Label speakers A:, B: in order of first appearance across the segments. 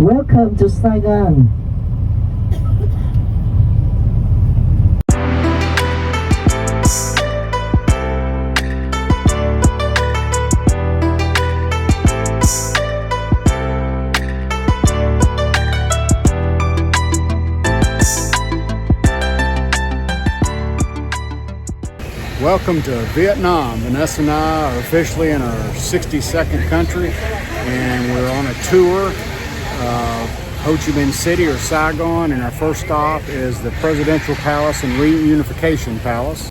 A: Welcome to Saigon.
B: Welcome to Vietnam. Vanessa and I are officially in our 62nd country, and we're on a tour of Ho Chi Minh City or Saigon, and our first stop is the Presidential Palace and Reunification Palace.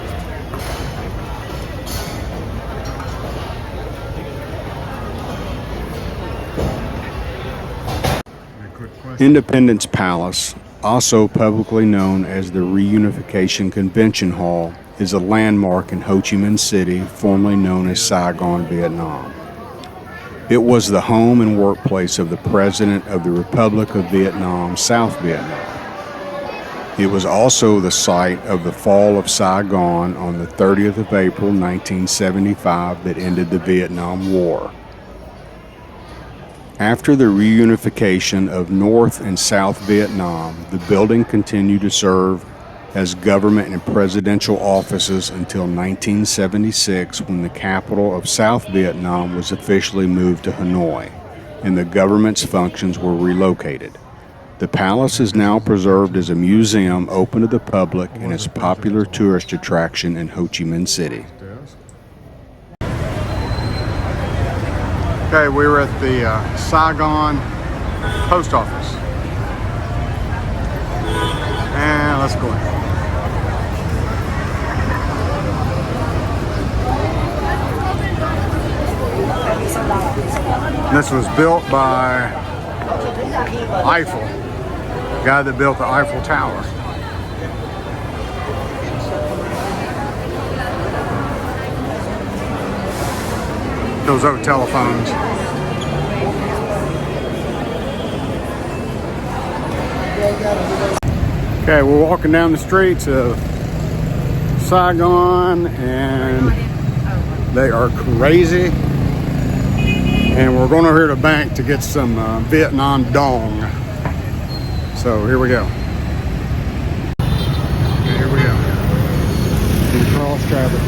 B: Independence Palace, also publicly known as the Reunification Convention Hall, is a landmark in Ho Chi Minh City, formerly known as Saigon, Vietnam. It was the home and workplace of the President of the Republic of Vietnam, South Vietnam. It was also the site of the fall of Saigon on the 30th of April, 1975, that ended the Vietnam War. After the reunification of North and South Vietnam, the building continued to serve as government and presidential offices until 1976, when the capital of South Vietnam was officially moved to Hanoi and the government's functions were relocated. The palace is now preserved as a museum open to the public and is a popular tourist attraction in Ho Chi Minh City. Okay, we were at the Saigon post office. And let's go in. This was built by Eiffel, the guy that built the Eiffel Tower. Those old telephones. Okay, we're walking down the streets of Saigon, and they are crazy. And we're going over here to the bank to get some Vietnam dong. So here we go. Okay, here we go. Cross traffic.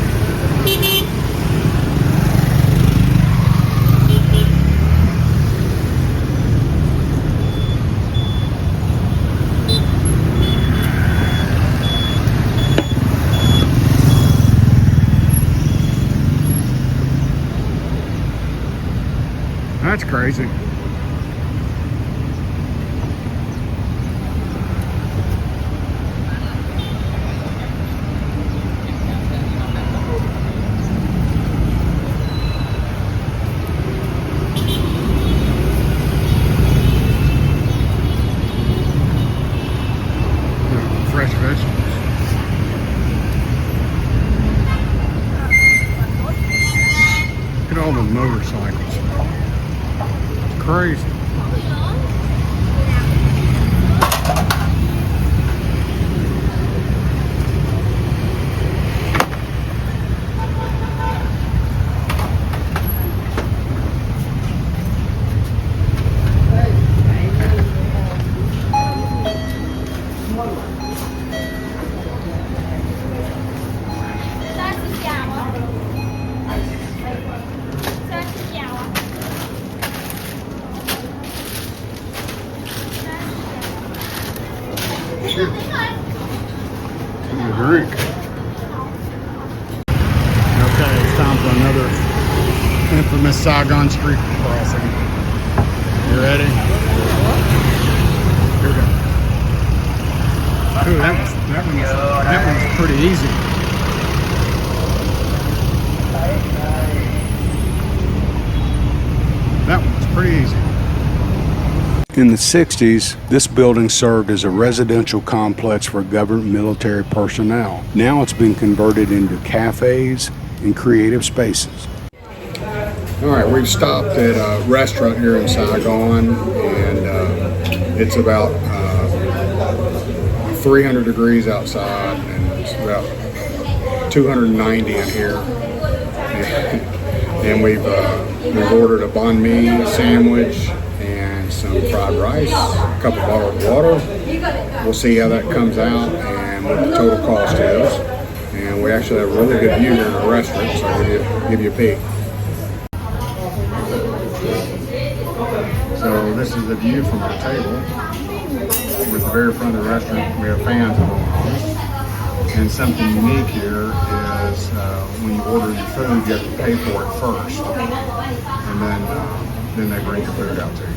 B: That's crazy. Fresh vegetables. Look at all the motorcycles. Crazy. Drink. Okay, it's time for another infamous Saigon street crossing. You ready? Here we go. Ooh, that one's pretty easy. That one's pretty easy. In the 60s, this building served as a residential complex for government military personnel. Now it's been converted into cafes and creative spaces. All right, we've stopped at a restaurant here in Saigon, and it's about 300 degrees outside, and it's about 290 in here. And we've ordered a Bahn Meh sandwich and some fried rice, a cup of bottled water. We'll see how that comes out and what the total cost is. And we actually have a really good view here in the restaurant, so I'll give you a peek. So this is the view from our table. We're at the very front of the restaurant. We have fans going on. And something unique here is when you order your food, you have to pay for it first, and then they bring your food out to you.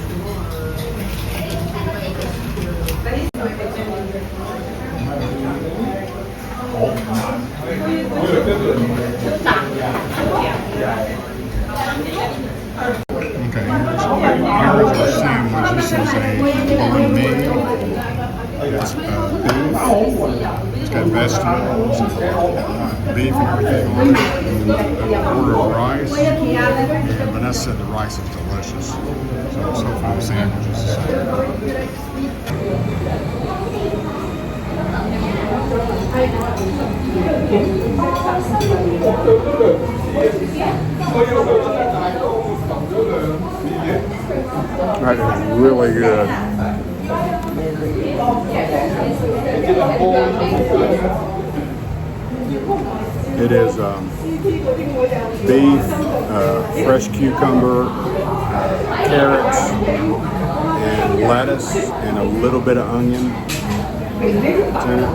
B: Okay, here's our sandwich. This is a Bahn Meh. It's beef. It's got vegetables and beef and everything on it. And an order of rice. And Vanessa said the rice is delicious. So far the sandwich is the same. That is really good. It is beef, fresh cucumber, carrots, and lettuce, and a little bit of onion. It's in it.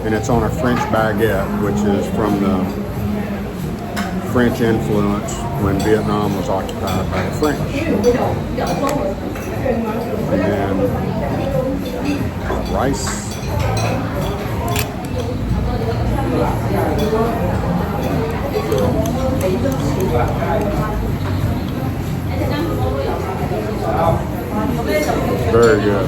B: And it's on a French baguette, which is from the French influence when Vietnam was occupied by the French. And then rice. Very good.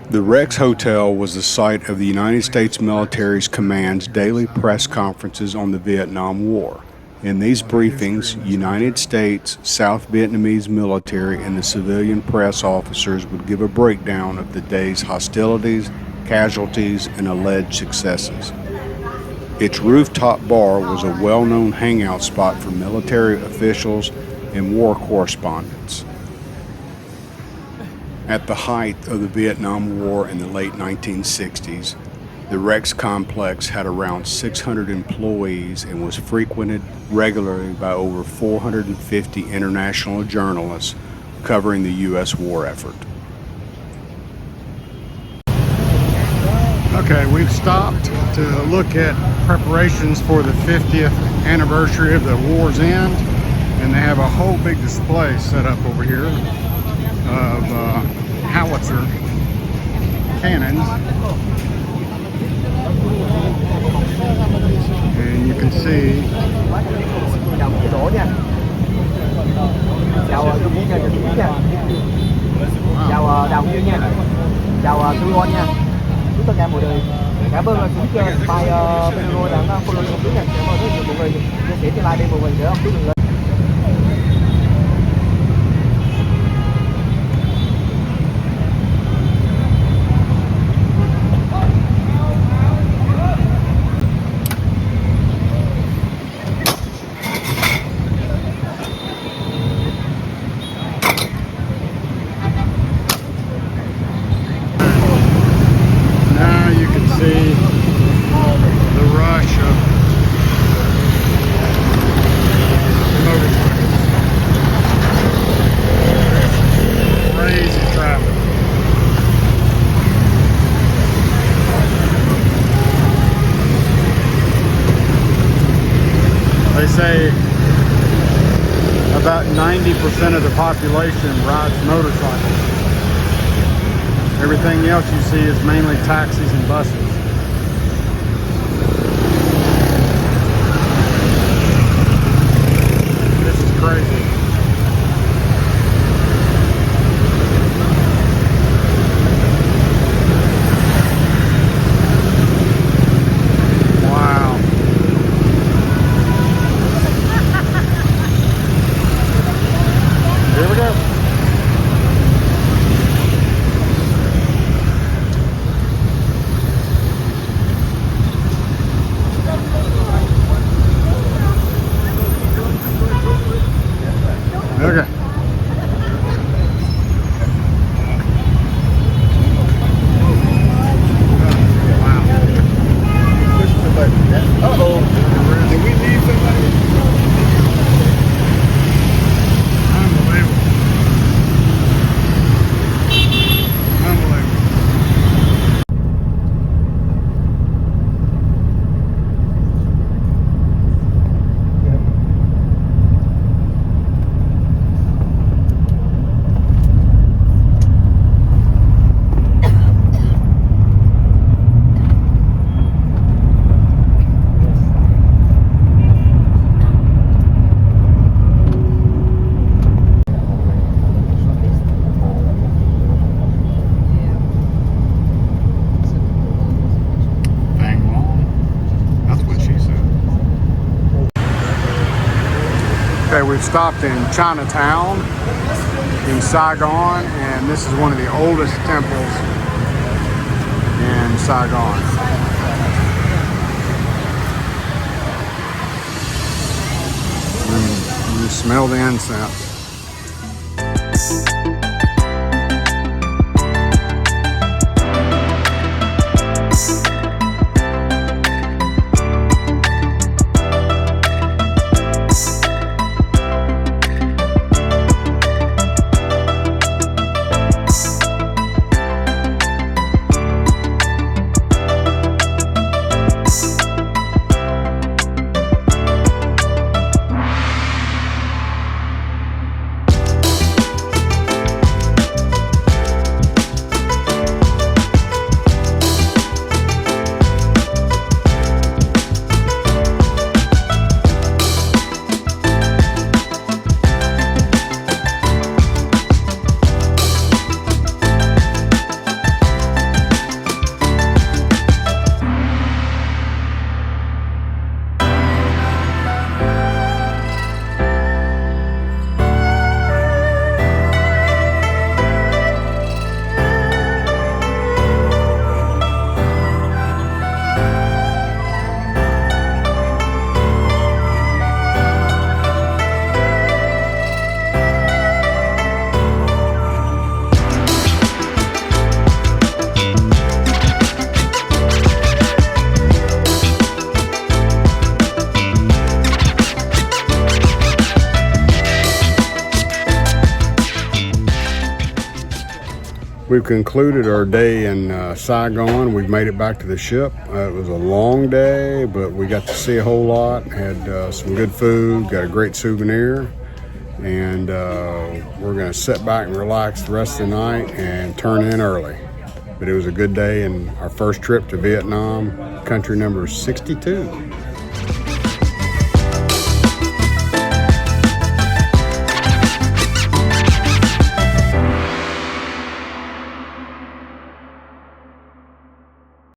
B: The Rex Hotel was the site of the United States Military's command's daily press conferences on the Vietnam War. In these briefings, United States, South Vietnamese military, and the civilian press officers would give a breakdown of the day's hostilities, casualties, and alleged successes. Its rooftop bar was a well-known hangout spot for military officials and war correspondents. At the height of the Vietnam War in the late 1960s, the Rex complex had around 600 employees and was frequented regularly by over 450 international journalists covering the U.S. war effort. Okay, we've stopped to look at preparations for the 50th anniversary of the war's end, and they have a whole big display set up over here of howitzer cannons, and you can see
C: Cảm ơn chú bài video đang follow trong tiếng Nhật. Cảm ơn rất nhiều mọi người chia sẻ trên live đây mọi người nhớ không đừng
B: say about 90% of the population rides motorcycles. Everything else you see is mainly taxis and buses. This is crazy. Okay.
C: Uh-oh.
B: Did we leave somebody? Unbelievable. Unbelievable. Bang long. That's what she said. Okay, we've stopped in Chinatown in Saigon, and this is one of the oldest temples in Saigon. You smell the incense. We've concluded our day in Saigon. We've made it back to the ship. It was a long day, but we got to see a whole lot. Had some good food, got a great souvenir, and we're going to sit back and relax the rest of the night and turn in early. But it was a good day and our first trip to Vietnam, country number 62.